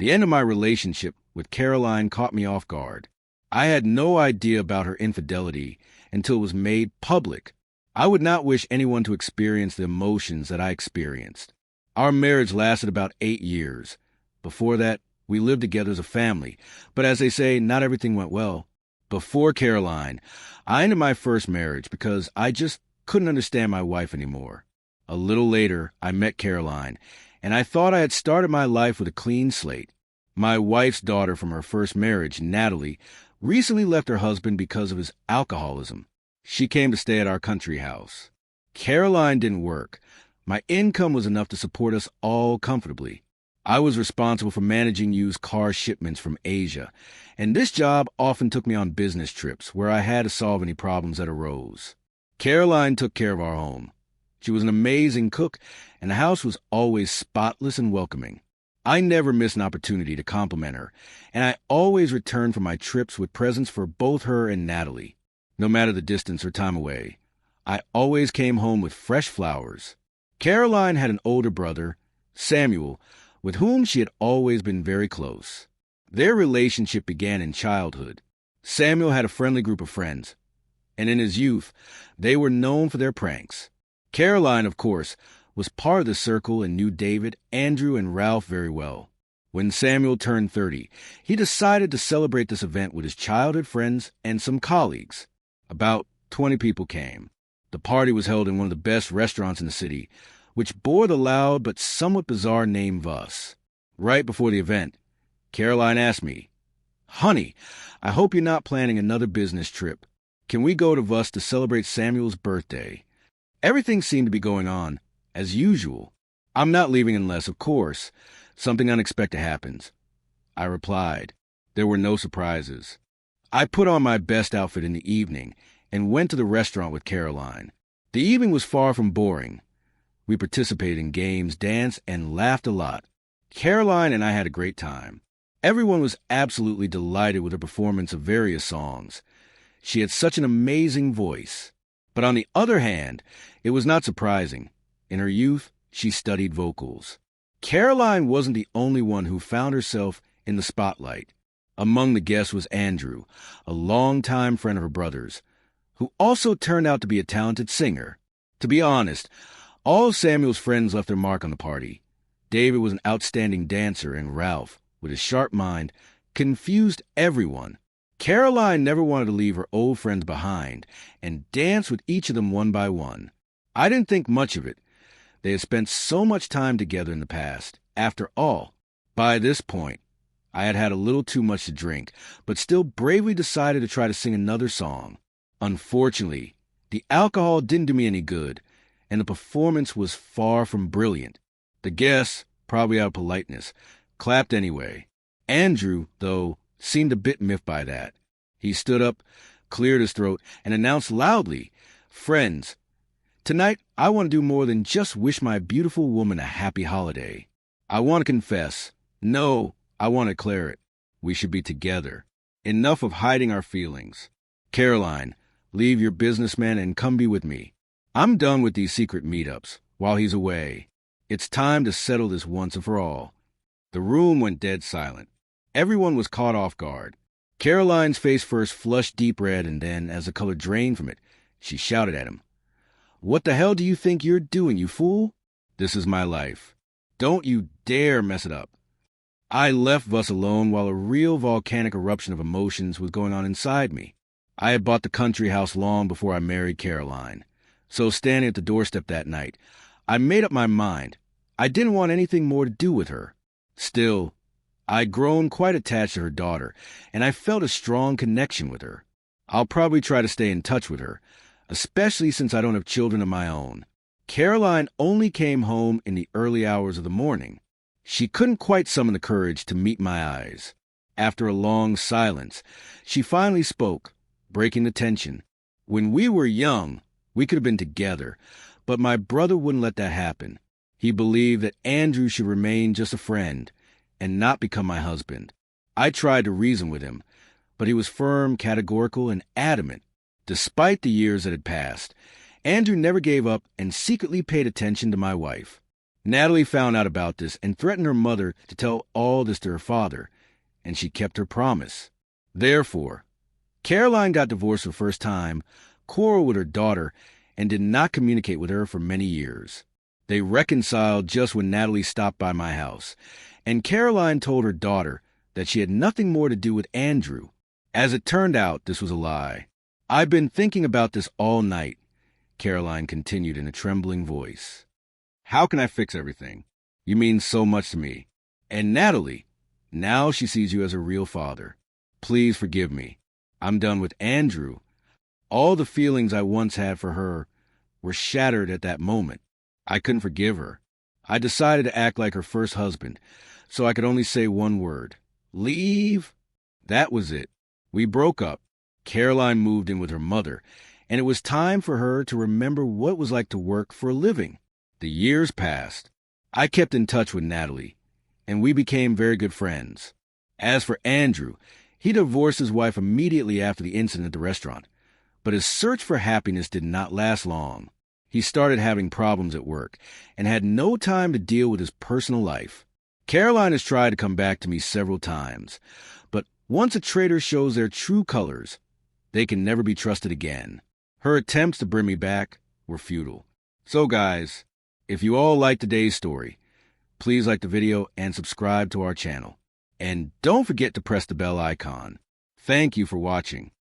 The end of my relationship with Caroline caught me off guard. I had no idea about her infidelity until it was made public. I would not wish anyone to experience the emotions that I experienced. Our marriage lasted about 8 years. Before that, we lived together as a family, but as they say, not everything went well. Before Caroline, I ended my first marriage because I just couldn't understand my wife anymore. A little later, I met Caroline, and I thought I had started my life with a clean slate. My wife's daughter from her first marriage, Natalie, recently left her husband because of his alcoholism. She came to stay at our country house. Caroline didn't work. My income was enough to support us all comfortably. I was responsible for managing used car shipments from Asia, and this job often took me on business trips where I had to solve any problems that arose. Caroline took care of our home. She was an amazing cook, and the house was always spotless and welcoming. I never missed an opportunity to compliment her, and I always returned from my trips with presents for both her and Natalie. No matter the distance or time away, I always came home with fresh flowers. Caroline had an older brother, Samuel, with whom she had always been very close. Their relationship began in childhood. Samuel had a friendly group of friends, and in his youth, they were known for their pranks. Caroline, of course, was part of the circle and knew David, Andrew, and Ralph very well. When Samuel turned 30, he decided to celebrate this event with his childhood friends and some colleagues. About 20 people came. The party was held in one of the best restaurants in the city, which bore the loud but somewhat bizarre name Voss. Right before the event, Caroline asked me, "Honey, I hope you're not planning another business trip. Can we go to Voss to celebrate Samuel's birthday?" Everything seemed to be going on as usual. "I'm not leaving unless, of course, something unexpected happens," I replied. There were no surprises. I put on my best outfit in the evening and went to the restaurant with Caroline. The evening was far from boring. We participated in games, danced, and laughed a lot. Caroline and I had a great time. Everyone was absolutely delighted with her performance of various songs. She had such an amazing voice. But on the other hand, it was not surprising. In her youth, she studied vocals. Caroline wasn't the only one who found herself in the spotlight. Among the guests was Andrew, a longtime friend of her brother's, who also turned out to be a talented singer. To be honest, all of Samuel's friends left their mark on the party. David was an outstanding dancer, and Ralph, with his sharp mind, confused everyone. Caroline never wanted to leave her old friends behind and danced with each of them one by one. I didn't think much of it. They had spent so much time together in the past. After all, by this point, I had had a little too much to drink, but still bravely decided to try to sing another song. Unfortunately, the alcohol didn't do me any good, and the performance was far from brilliant. The guests, probably out of politeness, clapped anyway. Andrew, though, seemed a bit miffed by that. He stood up, cleared his throat, and announced loudly, "Friends, tonight I want to do more than just wish my beautiful woman a happy holiday. I want to confess, no, I want to declare it. We should be together. Enough of hiding our feelings. Caroline, leave your businessman and come be with me. I'm done with these secret meetups while he's away. It's time to settle this once and for all." The room went dead silent. Everyone was caught off guard. Caroline's face first flushed deep red, and then, as the color drained from it, she shouted at him, "What the hell do you think you're doing, you fool? This is my life. Don't you dare mess it up." I left Voss alone while a real volcanic eruption of emotions was going on inside me. I had bought the country house long before I married Caroline. So standing at the doorstep that night, I made up my mind. I didn't want anything more to do with her. Still, I'd grown quite attached to her daughter, and I felt a strong connection with her. I'll probably try to stay in touch with her, especially since I don't have children of my own. Caroline only came home in the early hours of the morning. She couldn't quite summon the courage to meet my eyes. After a long silence, she finally spoke, breaking the tension. "When we were young, we could have been together, but my brother wouldn't let that happen. He believed that Andrew should remain just a friend and not become my husband. I tried to reason with him, but he was firm, categorical, and adamant. Despite the years that had passed, Andrew never gave up and secretly paid attention to my wife. Natalie found out about this and threatened her mother to tell all this to her father, and she kept her promise. Therefore, Caroline got divorced for the first time, quarreled with her daughter, and did not communicate with her for many years. They reconciled just when Natalie stopped by my house, and Caroline told her daughter that she had nothing more to do with Andrew. As it turned out, this was a lie. I've been thinking about this all night, Caroline continued in a trembling voice. How can I fix everything? You mean so much to me. And Natalie, now she sees you as a real father. Please forgive me. I'm done with Andrew. All the feelings I once had for her were shattered at that moment. I couldn't forgive her. I decided to act like her first husband, so I could only say one word. Leave? That was it. We broke up. Caroline moved in with her mother, and it was time for her to remember what it was like to work for a living. The years passed. I kept in touch with Natalie, and we became very good friends. As for Andrew, he divorced his wife immediately after the incident at the restaurant, but his search for happiness did not last long. He started having problems at work and had no time to deal with his personal life. Caroline has tried to come back to me several times, but once a traitor shows their true colors, they can never be trusted again. Her attempts to bring me back were futile. So guys, if you all liked today's story, please like the video and subscribe to our channel. And don't forget to press the bell icon. Thank you for watching.